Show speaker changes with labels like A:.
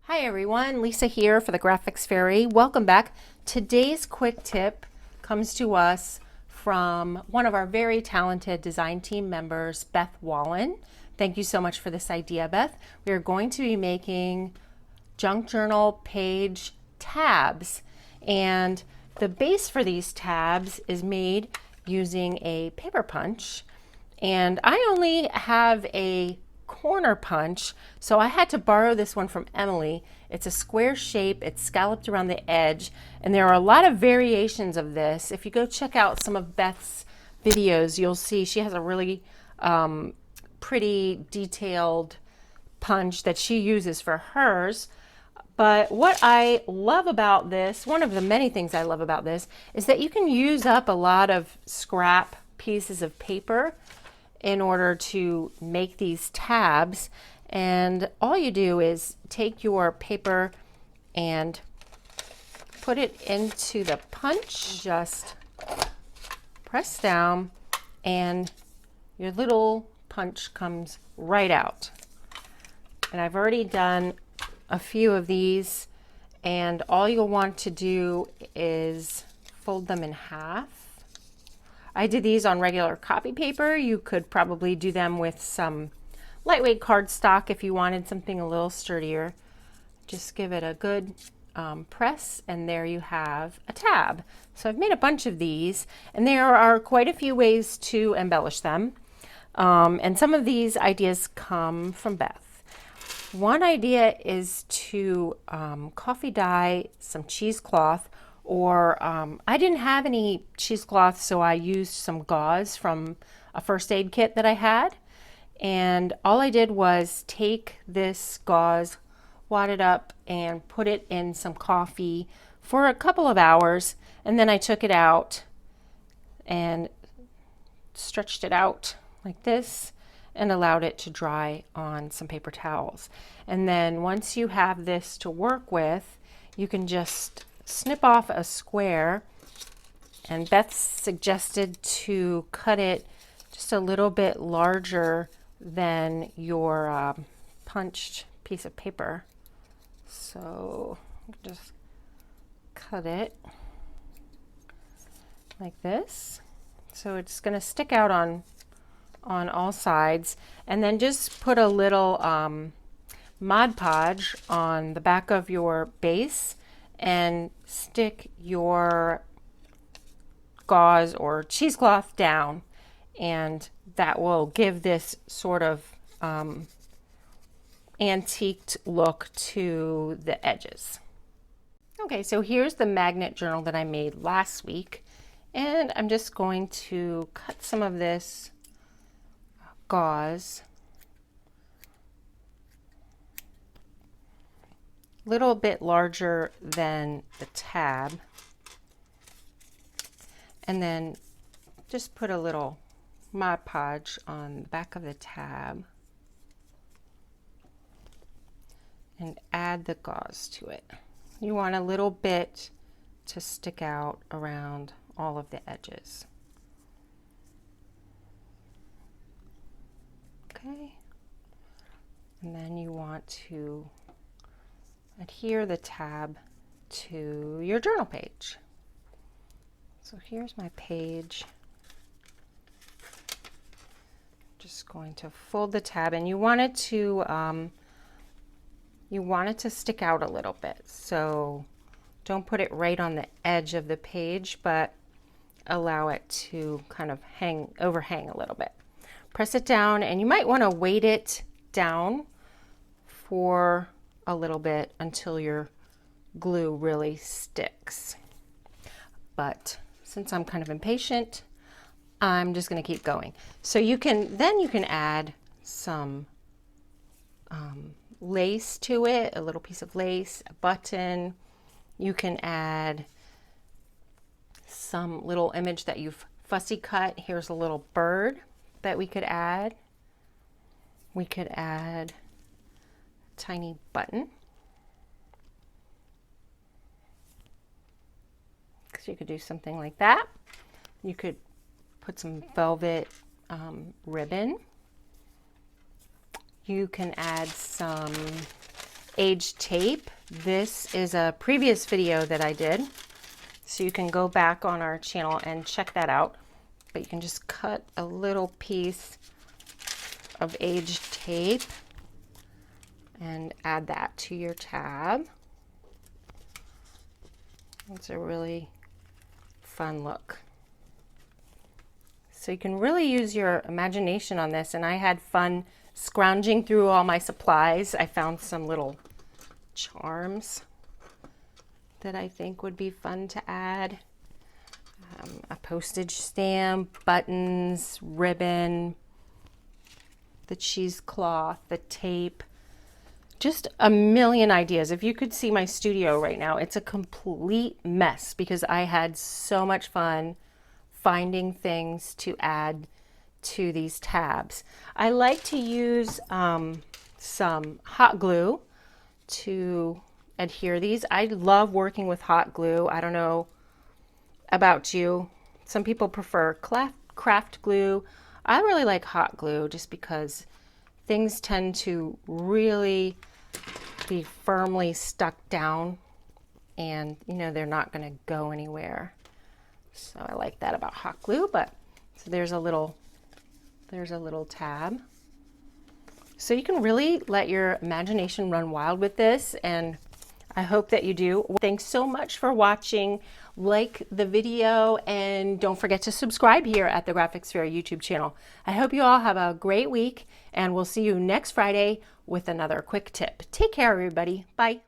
A: Hi everyone, Lisa here for the Graphics Fairy. Welcome back. Today's quick tip comes to us from one of our very talented design team members, Beth Wallen. Thank you so much for this idea, Beth. We are going to be making junk journal page tabs, and the base for these tabs is made using a paper punch, and I only have a corner punch, so I had to borrow this one from Emily. It's a square shape, it's scalloped around the edge, and there are a lot of variations of this. If you go check out some of Beth's videos, you'll see she has a really pretty detailed punch that she uses for hers. But what I love about this, one of the many things I love about this, is that you can use up a lot of scrap pieces of paper in order to make these tabs. And all you do is take your paper and put it into the punch, just press down, and your little punch comes right out. And I've already done a few of these, and all you'll want to do is fold them in half. I did these on regular copy paper. You could probably do them with some lightweight cardstock if you wanted something a little sturdier. Just give it a good press, and there you have a tab. So I've made a bunch of these, and there are quite a few ways to embellish them. And some of these ideas come from Beth. One idea is to coffee dye some cheesecloth, or I didn't have any cheesecloth, so I used some gauze from a first aid kit that I had. And all I did was take this gauze, wad it up, and put it in some coffee for a couple of hours. And then I took it out and stretched it out like this and allowed it to dry on some paper towels. And then once you have this to work with, you can just snip off a square, and Beth suggested to cut it just a little bit larger than your punched piece of paper. So just cut it like this. So it's going to stick out on all sides, and then just put a little Mod Podge on the back of your base and stick your gauze or cheesecloth down, and that will give this sort of antiqued look to the edges. Okay, so here's the magnet journal that I made last week, and I'm just going to cut some of this gauze a little bit larger than the tab, and then just put a little Mod Podge on the back of the tab and add the gauze to it. You want a little bit to stick out around all of the edges. Okay, and then you want to adhere the tab to your journal page. So here's my page. Just going to fold the tab, and you want it to stick out a little bit. So don't put it right on the edge of the page, but allow it to kind of overhang a little bit. Press it down, and you might want to weight it down for a little bit until your glue really sticks. But since I'm kind of impatient, I'm just going to keep going. So you can add some lace to it, a little piece of lace, a button. You can add some little image that you've fussy cut. Here's a little bird that we could add. We could add a tiny button. So you could do something like that. You could put some velvet ribbon. You can add some age tape. This is a previous video that I did, so you can go back on our channel and check that out. But you can just cut a little piece of age tape and add that to your tab. It's a really fun look. So you can really use your imagination on this, and I had fun scrounging through all my supplies. I found some little charms that I think would be fun to add. A postage stamp, buttons, ribbon, the cheesecloth, the tape, just a million ideas. If you could see my studio right now, it's a complete mess because I had so much fun finding things to add to these tabs. I like to use some hot glue to adhere these. I love working with hot glue. I don't know about you. Some people prefer craft glue. I really like hot glue just because things tend to really be firmly stuck down, and you know they're not going to go anywhere. So I like that about hot glue. But so there's a little tab. So you can really let your imagination run wild with this, and I hope that you do. Thanks so much for watching. Like the video and don't forget to subscribe here at the Graphics Fairy YouTube channel. I hope you all have a great week, and we'll see you next Friday with another quick tip. Take care, everybody. Bye.